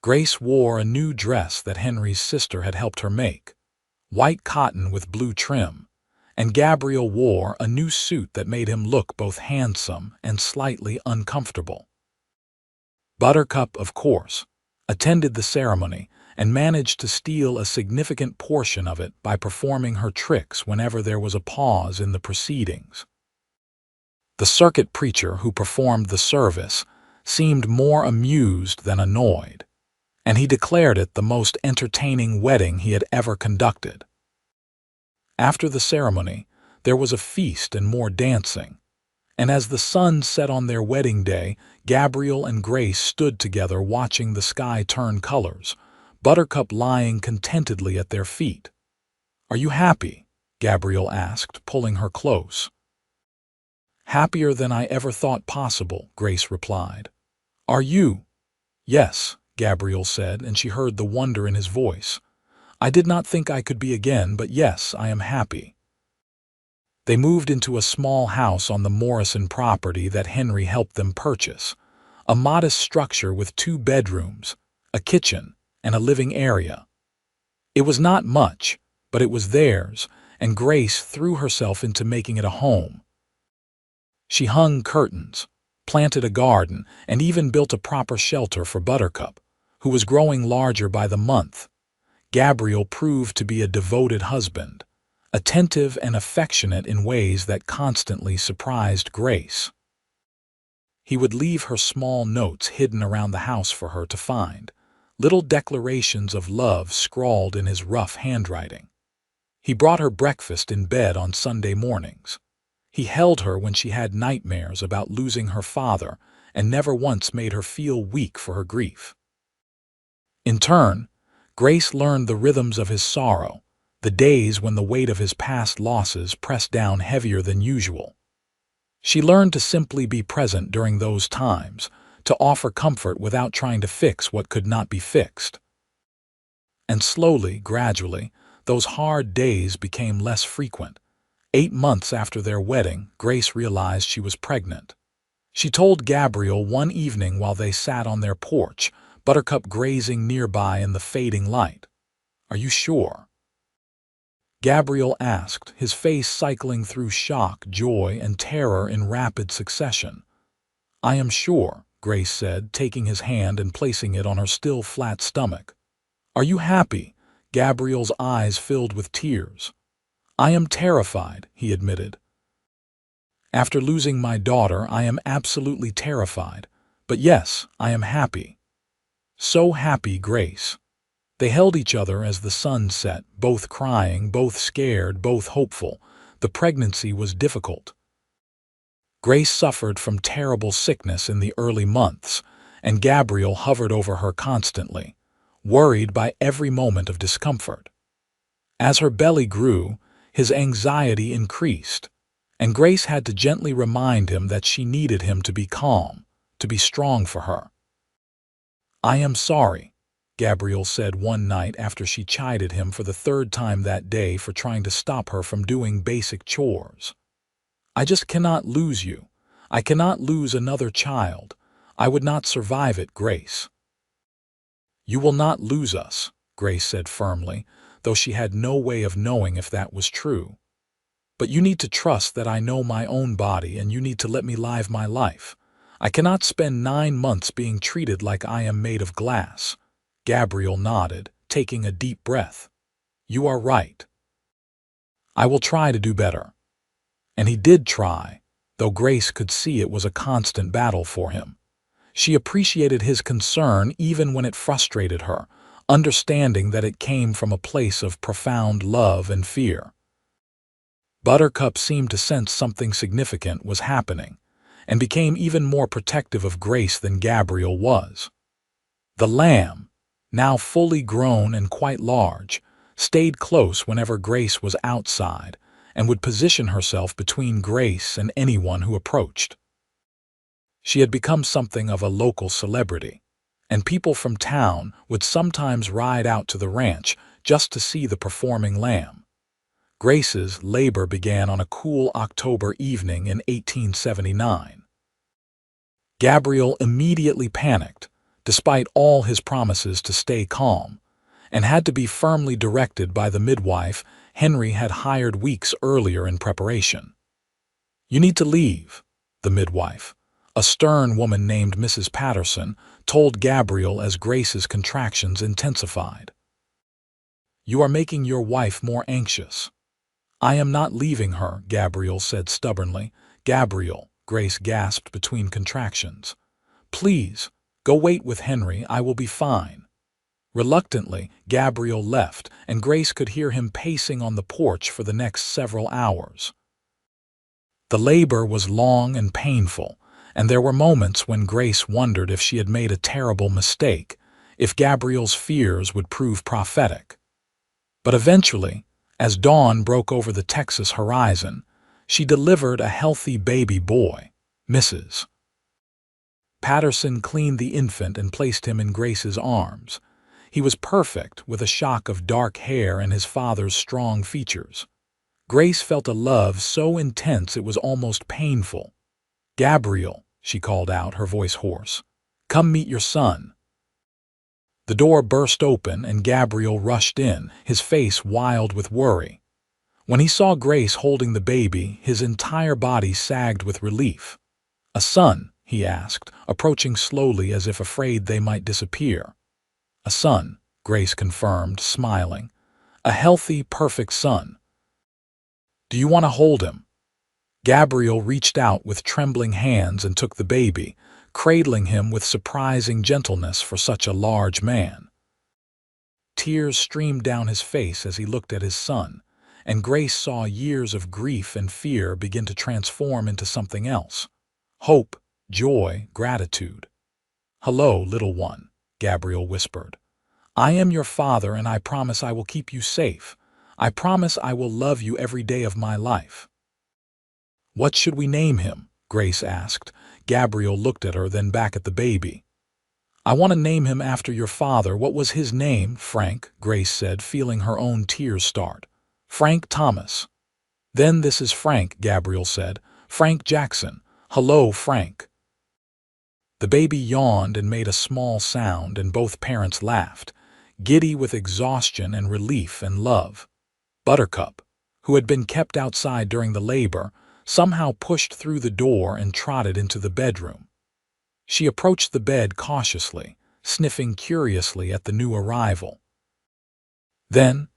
Grace wore a new dress that Henry's sister had helped her make, white cotton with blue trim, and Gabriel wore a new suit that made him look both handsome and slightly uncomfortable. Buttercup, of course, attended the ceremony and managed to steal a significant portion of it by performing her tricks whenever there was a pause in the proceedings. The circuit preacher who performed the service seemed more amused than annoyed, and he declared it the most entertaining wedding he had ever conducted. After the ceremony, there was a feast and more dancing, and as the sun set on their wedding day, Gabriel and Grace stood together watching the sky turn colors, Buttercup lying contentedly at their feet. "Are you happy?" Gabriel asked, pulling her close. "Happier than I ever thought possible," Grace replied. "Are you?" "Yes," Gabriel said, and she heard the wonder in his voice. "I did not think I could be again, but yes, I am happy." They moved into a small house on the Morrison property that Henry helped them purchase, a modest structure with 2 bedrooms, a kitchen, and a living area. It was not much, but it was theirs, and Grace threw herself into making it a home. She hung curtains, planted a garden, and even built a proper shelter for Buttercup, who was growing larger by the month. Gabriel proved to be a devoted husband, attentive and affectionate in ways that constantly surprised Grace. He would leave her small notes hidden around the house for her to find, little declarations of love scrawled in his rough handwriting. He brought her breakfast in bed on Sunday mornings. He held her when she had nightmares about losing her father and never once made her feel weak for her grief. In turn, Grace learned the rhythms of his sorrow, the days when the weight of his past losses pressed down heavier than usual. She learned to simply be present during those times, to offer comfort without trying to fix what could not be fixed. And slowly, gradually, those hard days became less frequent. 8 months after their wedding, Grace realized she was pregnant. She told Gabriel one evening while they sat on their porch, Buttercup grazing nearby in the fading light. "Are you sure?" Gabriel asked, his face cycling through shock, joy, and terror in rapid succession. "I am sure," Grace said, taking his hand and placing it on her still flat stomach. "Are you happy?" Gabriel's eyes filled with tears. "I am terrified," he admitted. "After losing my daughter, I am absolutely terrified. But yes, I am happy." "So happy, Grace." They held each other as the sun set, both crying, both scared, both hopeful. The pregnancy was difficult. Grace suffered from terrible sickness in the early months, and Gabriel hovered over her constantly, worried by every moment of discomfort. As her belly grew, his anxiety increased, and Grace had to gently remind him that she needed him to be calm, to be strong for her. "I am sorry," Gabriel said one night after she chided him for the third time that day for trying to stop her from doing basic chores. "I just cannot lose you. I cannot lose another child. I would not survive it, Grace." "You will not lose us," Grace said firmly, though she had no way of knowing if that was true. "But you need to trust that I know my own body, and you need to let me live my life. I cannot spend 9 months being treated like I am made of glass." Gabriel nodded, taking a deep breath. "You are right. I will try to do better." And he did try, though Grace could see it was a constant battle for him. She appreciated his concern even when it frustrated her, understanding that it came from a place of profound love and fear. Buttercup seemed to sense something significant was happening, and became even more protective of Grace than Gabriel was. The lamb, now fully grown and quite large, stayed close whenever Grace was outside, and would position herself between Grace and anyone who approached. She had become something of a local celebrity, and people from town would sometimes ride out to the ranch just to see the performing lamb. Grace's labor began on a cool October evening in 1879. Gabriel immediately panicked, despite all his promises to stay calm, and had to be firmly directed by the midwife Henry had hired weeks earlier in preparation. "You need to leave," the midwife, a stern woman named Mrs. Patterson, told Gabriel as Grace's contractions intensified. "You are making your wife more anxious." "I am not leaving her," Gabriel said stubbornly. "Gabriel," Grace gasped between contractions. "Please, go wait with Henry. I will be fine." Reluctantly, Gabriel left, and Grace could hear him pacing on the porch for the next several hours. The labor was long and painful, and there were moments when Grace wondered if she had made a terrible mistake, if Gabriel's fears would prove prophetic. But eventually, as dawn broke over the Texas horizon, she delivered a healthy baby boy, Mrs. Patterson cleaned the infant and placed him in Grace's arms. He was perfect, with a shock of dark hair and his father's strong features. Grace felt a love so intense it was almost painful. "Gabriel," she called out, her voice hoarse, "come meet your son." The door burst open and Gabriel rushed in, his face wild with worry. When he saw Grace holding the baby, his entire body sagged with relief. "A son?" he asked, approaching slowly as if afraid they might disappear. "A son," Grace confirmed, smiling. "A healthy, perfect son." "Do you want to hold him?" Gabriel reached out with trembling hands and took the baby, cradling him with surprising gentleness for such a large man. Tears streamed down his face as he looked at his son, and Grace saw years of grief and fear begin to transform into something else: hope, joy, gratitude. "Hello, little one," Gabriel whispered. "I am your father, and I promise I will keep you safe. I promise I will love you every day of my life." "What should we name him?" Grace asked. Gabriel looked at her, then back at the baby. "I want to name him after your father." "What was his name?" "Frank," Grace said, feeling her own tears start. "Frank Thomas." "Then this is Frank," Gabriel said. "Frank Jackson. Hello, Frank." The baby yawned and made a small sound, and both parents laughed, giddy with exhaustion and relief and love. Buttercup, who had been kept outside during the labor, somehow pushed through the door and trotted into the bedroom. She approached the bed cautiously, sniffing curiously at the new arrival. Then,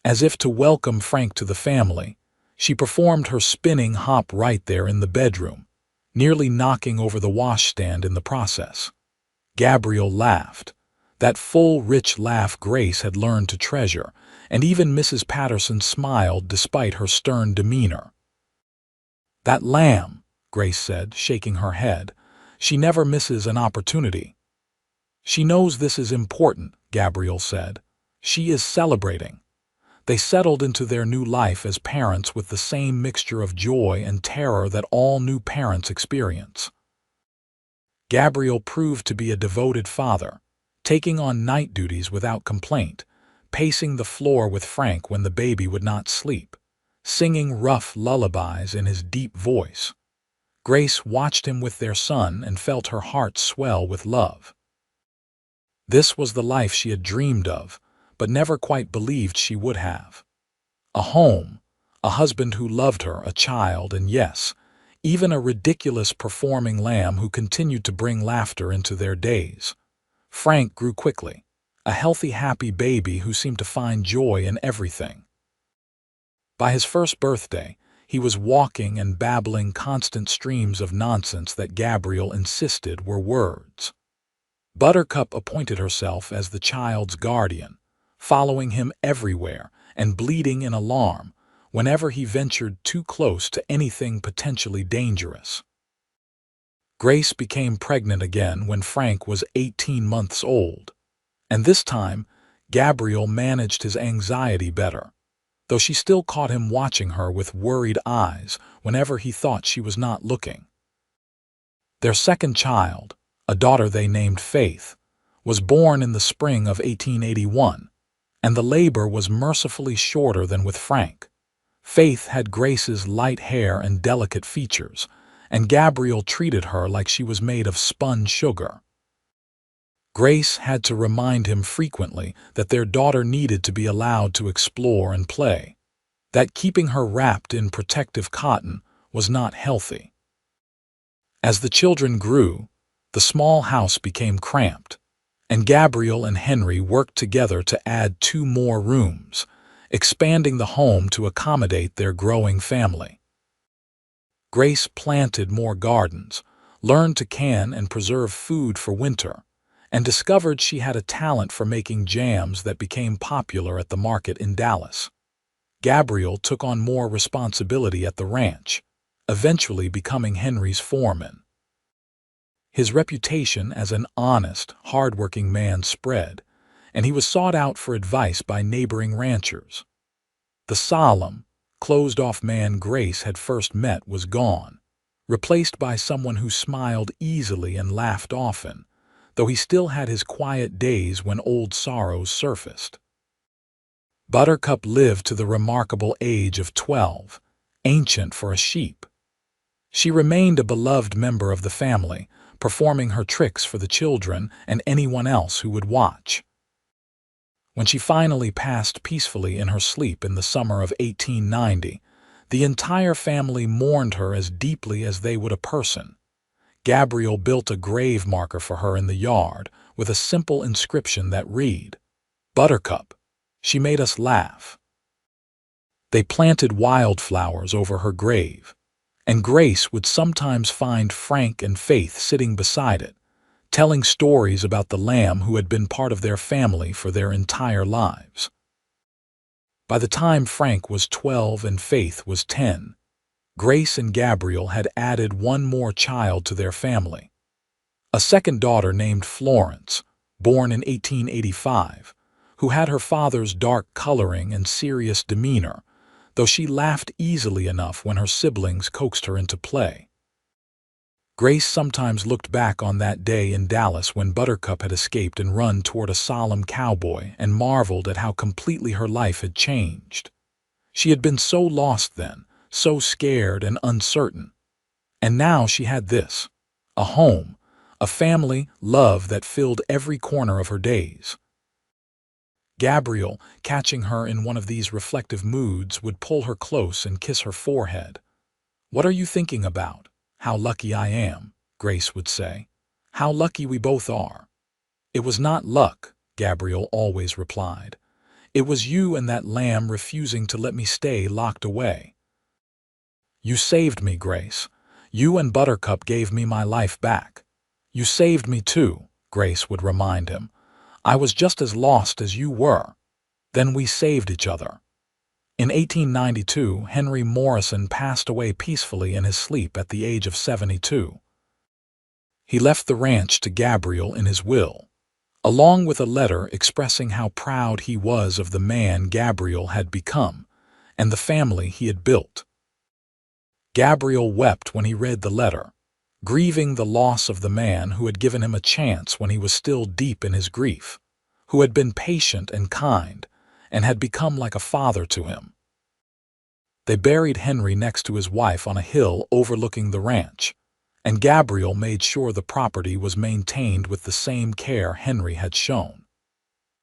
as if to welcome Frank to the family, she performed her spinning hop right there in the bedroom, nearly knocking over the washstand in the process. Gabriel laughed, that full, rich laugh Grace had learned to treasure, and even Mrs. Patterson smiled despite her stern demeanor. "That lamb," Grace said, shaking her head. "She never misses an opportunity." "She knows this is important," Gabriel said. "She is celebrating." They settled into their new life as parents with the same mixture of joy and terror that all new parents experience. Gabriel proved to be a devoted father, taking on night duties without complaint, pacing the floor with Frank when the baby would not sleep, singing rough lullabies in his deep voice. Grace watched him with their son and felt her heart swell with love. This was the life she had dreamed of, but never quite believed she would have. A home, a husband who loved her, a child, and yes, even a ridiculous performing lamb who continued to bring laughter into their days. Frank grew quickly, a healthy, happy baby who seemed to find joy in everything. By his first birthday, he was walking and babbling constant streams of nonsense that Gabriel insisted were words. Buttercup appointed herself as the child's guardian, following him everywhere and bleating in alarm whenever he ventured too close to anything potentially dangerous. Grace became pregnant again when Frank was 18 months old, and this time Gabriel managed his anxiety better, though she still caught him watching her with worried eyes whenever he thought she was not looking. Their second child, a daughter they named Faith, was born in the spring of 1881, and the labor was mercifully shorter than with Frank. Faith had Grace's light hair and delicate features, and Gabriel treated her like she was made of spun sugar. Grace had to remind him frequently that their daughter needed to be allowed to explore and play, that keeping her wrapped in protective cotton was not healthy. As the children grew, the small house became cramped, and Gabriel and Henry worked together to add 2 more rooms, expanding the home to accommodate their growing family. Grace planted more gardens, learned to can and preserve food for winter, and discovered she had a talent for making jams that became popular at the market in Dallas. Gabriel took on more responsibility at the ranch, eventually becoming Henry's foreman. His reputation as an honest, hard-working man spread, and he was sought out for advice by neighboring ranchers. The solemn, closed-off man Grace had first met was gone, replaced by someone who smiled easily and laughed often, though he still had his quiet days when old sorrows surfaced. Buttercup lived to the remarkable age of 12, ancient for a sheep. She remained a beloved member of the family, performing her tricks for the children and anyone else who would watch. When she finally passed peacefully in her sleep in the summer of 1890, the entire family mourned her as deeply as they would a person. Gabriel built a grave marker for her in the yard with a simple inscription that read, "Buttercup, she made us laugh." They planted wildflowers over her grave, and Grace would sometimes find Frank and Faith sitting beside it, telling stories about the lamb who had been part of their family for their entire lives. By the time Frank was 12 and Faith was 10, Grace and Gabriel had added 1 more child to their family. A second daughter named Florence, born in 1885, who had her father's dark coloring and serious demeanor, though she laughed easily enough when her siblings coaxed her into play. Grace sometimes looked back on that day in Dallas when Buttercup had escaped and run toward a solemn cowboy and marveled at how completely her life had changed. She had been so lost then, so scared and uncertain. And now she had this, a home, a family, love that filled every corner of her days. Gabriel, catching her in one of these reflective moods, would pull her close and kiss her forehead. "What are you thinking about? How lucky I am," Grace would say. "How lucky we both are." "It was not luck," Gabriel always replied. "It was you and that lamb refusing to let me stay locked away. You saved me, Grace. You and Buttercup gave me my life back." "You saved me too," Grace would remind him. "I was just as lost as you were. Then we saved each other." In 1892, Henry Morrison passed away peacefully in his sleep at the age of 72. He left the ranch to Gabriel in his will, along with a letter expressing how proud he was of the man Gabriel had become and the family he had built. Gabriel wept when he read the letter, grieving the loss of the man who had given him a chance when he was still deep in his grief, who had been patient and kind, and had become like a father to him. They buried Henry next to his wife on a hill overlooking the ranch, and Gabriel made sure the property was maintained with the same care Henry had shown.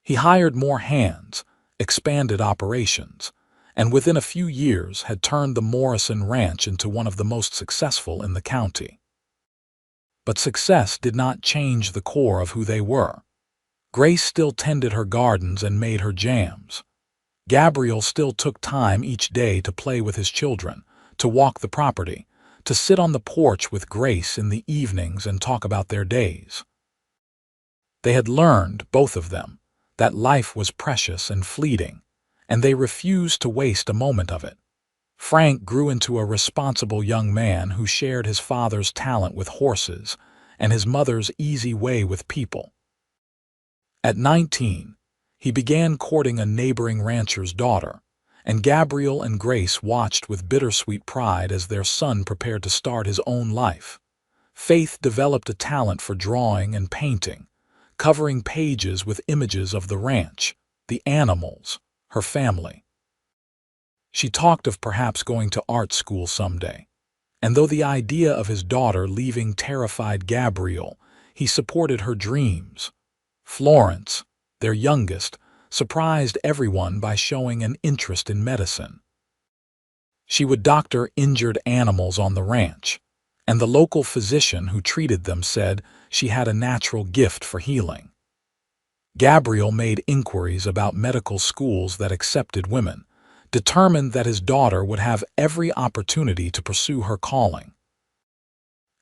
He hired more hands, expanded operations, and within a few years had turned the Morrison Ranch into one of the most successful in the county. But success did not change the core of who they were. Grace still tended her gardens and made her jams. Gabriel still took time each day to play with his children, to walk the property, to sit on the porch with Grace in the evenings and talk about their days. They had learned, both of them, that life was precious and fleeting, and they refused to waste a moment of it. Frank grew into a responsible young man who shared his father's talent with horses and his mother's easy way with people. At 19, he began courting a neighboring rancher's daughter, and Gabriel and Grace watched with bittersweet pride as their son prepared to start his own life. Faith developed a talent for drawing and painting, covering pages with images of the ranch, the animals, her family. She talked of perhaps going to art school someday, and though the idea of his daughter leaving terrified Gabriel, he supported her dreams. Florence, their youngest, surprised everyone by showing an interest in medicine. She would doctor injured animals on the ranch, and the local physician who treated them said she had a natural gift for healing. Gabriel made inquiries about medical schools that accepted women, determined that his daughter would have every opportunity to pursue her calling.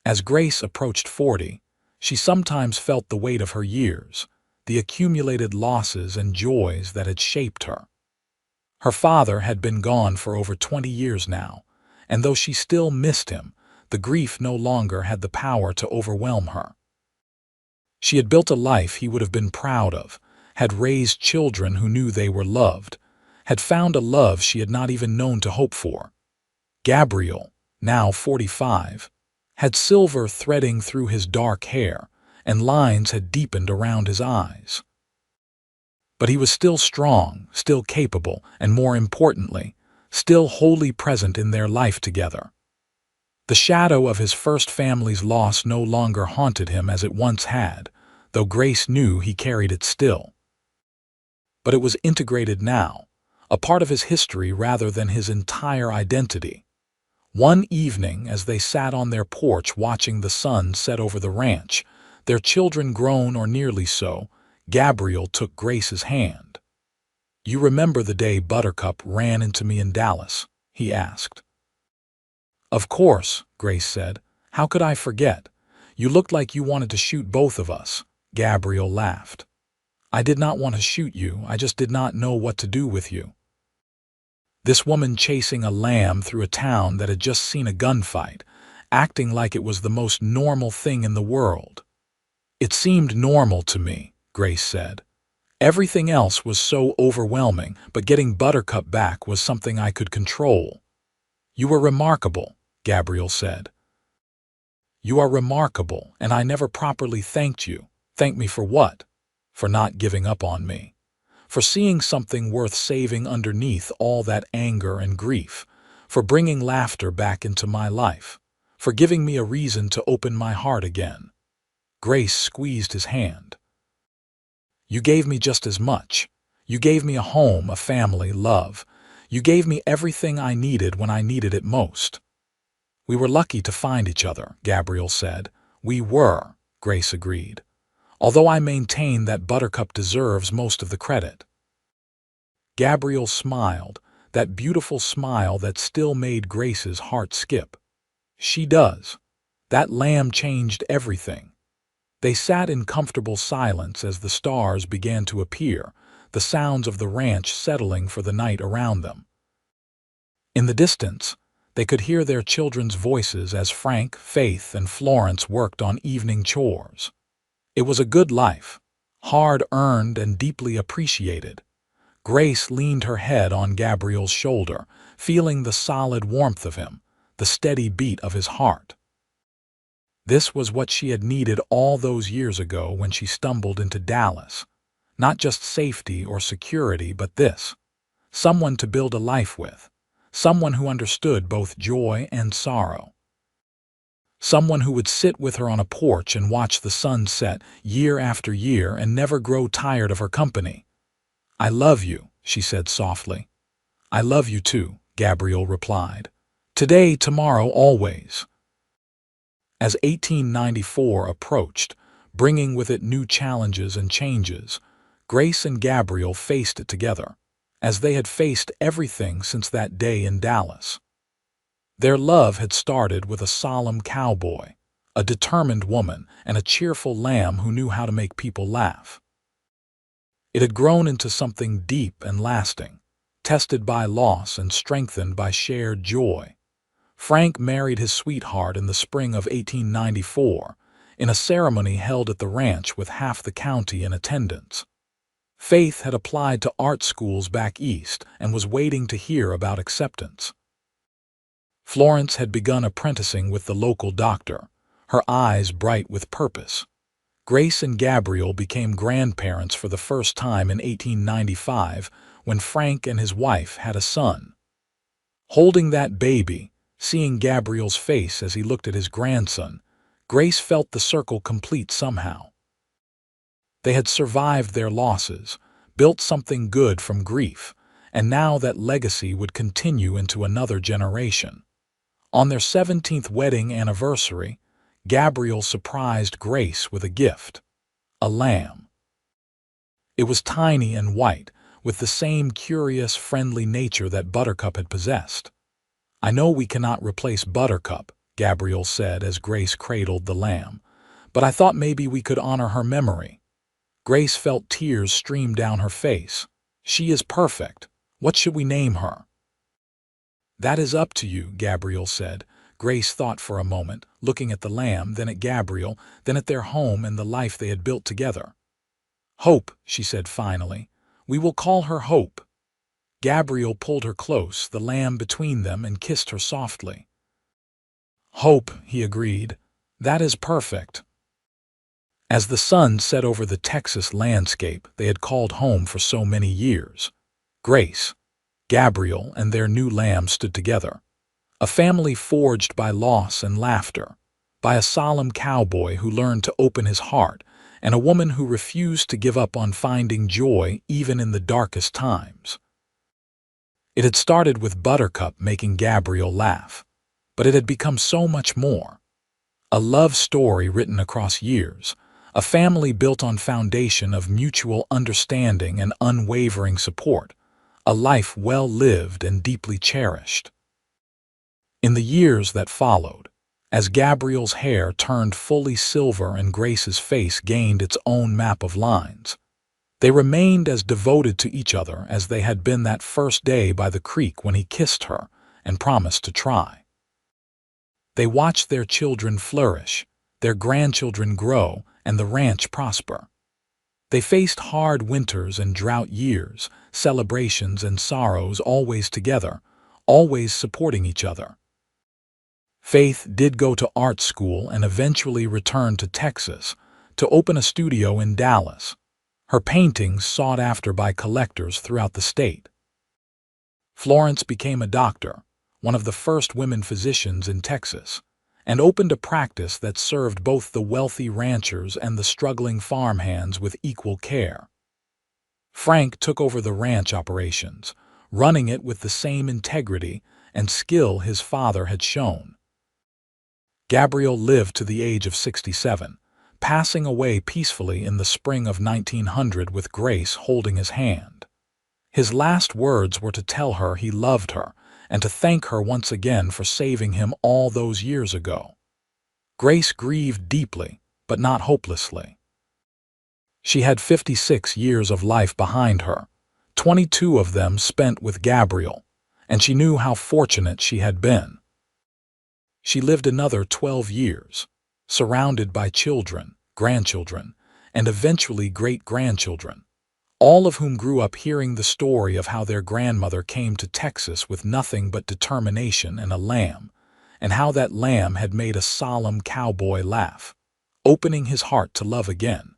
As Grace approached 40, she sometimes felt the weight of her years, the accumulated losses and joys that had shaped her. Her father had been gone for over 20 years now, and though she still missed him, the grief no longer had the power to overwhelm her. She had built a life he would have been proud of, had raised children who knew they were loved, had found a love she had not even known to hope for. Gabriel, now 45, had silver threading through his dark hair, and lines had deepened around his eyes. But he was still strong, still capable, and more importantly, still wholly present in their life together. The shadow of his first family's loss no longer haunted him as it once had, though Grace knew he carried it still. But it was integrated now, a part of his history rather than his entire identity. One evening, as they sat on their porch watching the sun set over the ranch, their children grown or nearly so, Gabriel took Grace's hand. "You remember the day Buttercup ran into me in Dallas?" he asked. "Of course," Grace said. "How could I forget? You looked like you wanted to shoot both of us." Gabriel laughed. "I did not want to shoot you, I just did not know what to do with you." This woman chasing a lamb through a town that had just seen a gunfight, acting like it was the most normal thing in the world. "It seemed normal to me," Grace said. Everything else was so overwhelming, but getting Buttercup back was something I could control. "You were remarkable," Gabriel said. "You are remarkable, and I never properly thanked you." "Thank me for what?" "For not giving up on me. For seeing something worth saving underneath all that anger and grief. For bringing laughter back into my life. For giving me a reason to open my heart again." Grace squeezed his hand. "You gave me just as much. You gave me a home, a family, love. You gave me everything I needed when I needed it most." "We were lucky to find each other," Gabriel said. "We were," Grace agreed. "Although I maintain that Buttercup deserves most of the credit." Gabriel smiled, that beautiful smile that still made Grace's heart skip. "She does. That lamb changed everything." They sat in comfortable silence as the stars began to appear, the sounds of the ranch settling for the night around them. In the distance, they could hear their children's voices as Frank, Faith, and Florence worked on evening chores. It was a good life, hard-earned and deeply appreciated. Grace leaned her head on Gabriel's shoulder, feeling the solid warmth of him, the steady beat of his heart. This was what she had needed all those years ago when she stumbled into Dallas. Not just safety or security, but this. Someone to build a life with. Someone who understood both joy and sorrow. Someone who would sit with her on a porch and watch the sun set year after year and never grow tired of her company. "I love you," she said softly. "I love you too," Gabriel replied. "Today, tomorrow, always." As 1894 approached, bringing with it new challenges and changes, Grace and Gabriel faced it together, as they had faced everything since that day in Dallas. Their love had started with a solemn cowboy, a determined woman, and a cheerful lamb who knew how to make people laugh. It had grown into something deep and lasting, tested by loss and strengthened by shared joy. Frank married his sweetheart in the spring of 1894, in a ceremony held at the ranch with half the county in attendance. Faith had applied to art schools back east and was waiting to hear about acceptance. Florence had begun apprenticing with the local doctor, her eyes bright with purpose. Grace and Gabriel became grandparents for the first time in 1895 when Frank and his wife had a son. Holding that baby, seeing Gabriel's face as he looked at his grandson, Grace felt the circle complete somehow. They had survived their losses, built something good from grief, and now that legacy would continue into another generation. On their 17th wedding anniversary, Gabriel surprised Grace with a gift, a lamb. It was tiny and white, with the same curious, friendly nature that Buttercup had possessed. "I know we cannot replace Buttercup," Gabriel said as Grace cradled the lamb, "but I thought maybe we could honor her memory." Grace felt tears stream down her face. "She is perfect. What should we name her?" "That is up to you," Gabriel said. Grace thought for a moment, looking at the lamb, then at Gabriel, then at their home and the life they had built together. "Hope," she said finally. "We will call her Hope." Gabriel pulled her close, the lamb between them, and kissed her softly. "Hope," he agreed. "That is perfect." As the sun set over the Texas landscape they had called home for so many years, Grace, Gabriel, and their new lamb stood together. A family forged by loss and laughter, by a solemn cowboy who learned to open his heart, and a woman who refused to give up on finding joy even in the darkest times. It had started with Buttercup making Gabriel laugh, but it had become so much more. A love story written across years, a family built on foundation of mutual understanding and unwavering support, a life well lived and deeply cherished. In the years that followed, as Gabriel's hair turned fully silver and Grace's face gained its own map of lines, they remained as devoted to each other as they had been that first day by the creek when he kissed her and promised to try. They watched their children flourish, their grandchildren grow, and the ranch prosper. They faced hard winters and drought years, celebrations and sorrows, always together, always supporting each other. Faith did go to art school and eventually returned to Texas to open a studio in Dallas, her paintings sought after by collectors throughout the state. Florence became a doctor, one of the first women physicians in Texas, and opened a practice that served both the wealthy ranchers and the struggling farmhands with equal care. Frank took over the ranch operations, running it with the same integrity and skill his father had shown. Gabriel lived to the age of 67, passing away peacefully in the spring of 1900 with Grace holding his hand. His last words were to tell her he loved her and to thank her once again for saving him all those years ago. Grace grieved deeply, but not hopelessly. She had 56 years of life behind her, 22 of them spent with Gabriel, and she knew how fortunate she had been. She lived another 12 years, surrounded by children, grandchildren, and eventually great-grandchildren, all of whom grew up hearing the story of how their grandmother came to Texas with nothing but determination and a lamb, and how that lamb had made a solemn cowboy laugh, opening his heart to love again.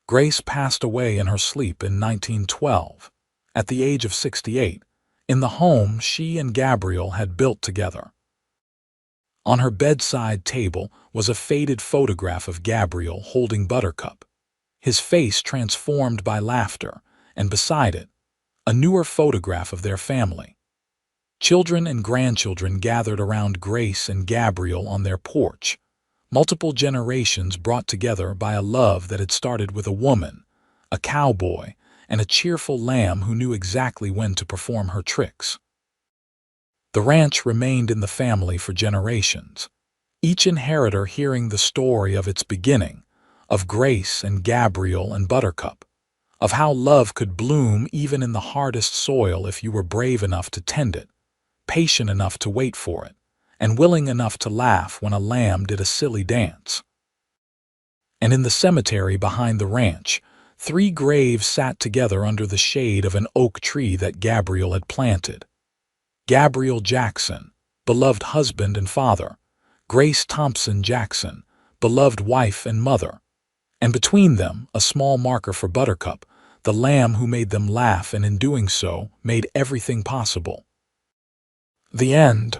Grace passed away in her sleep in 1912, at the age of 68, in the home she and Gabriel had built together. On her bedside table was a faded photograph of Gabriel holding Buttercup, his face transformed by laughter, and beside it, a newer photograph of their family. Children and grandchildren gathered around Grace and Gabriel on their porch, multiple generations brought together by a love that had started with a woman, a cowboy, and a cheerful lamb who knew exactly when to perform her tricks. The ranch remained in the family for generations, each inheritor hearing the story of its beginning, of Grace and Gabriel and Buttercup, of how love could bloom even in the hardest soil if you were brave enough to tend it, patient enough to wait for it, and willing enough to laugh when a lamb did a silly dance. And in the cemetery behind the ranch, 3 graves sat together under the shade of an oak tree that Gabriel had planted. Gabriel Jackson, beloved husband and father, Grace Thompson Jackson, beloved wife and mother, and between them a small marker for Buttercup, the lamb who made them laugh and in doing so made everything possible. The end.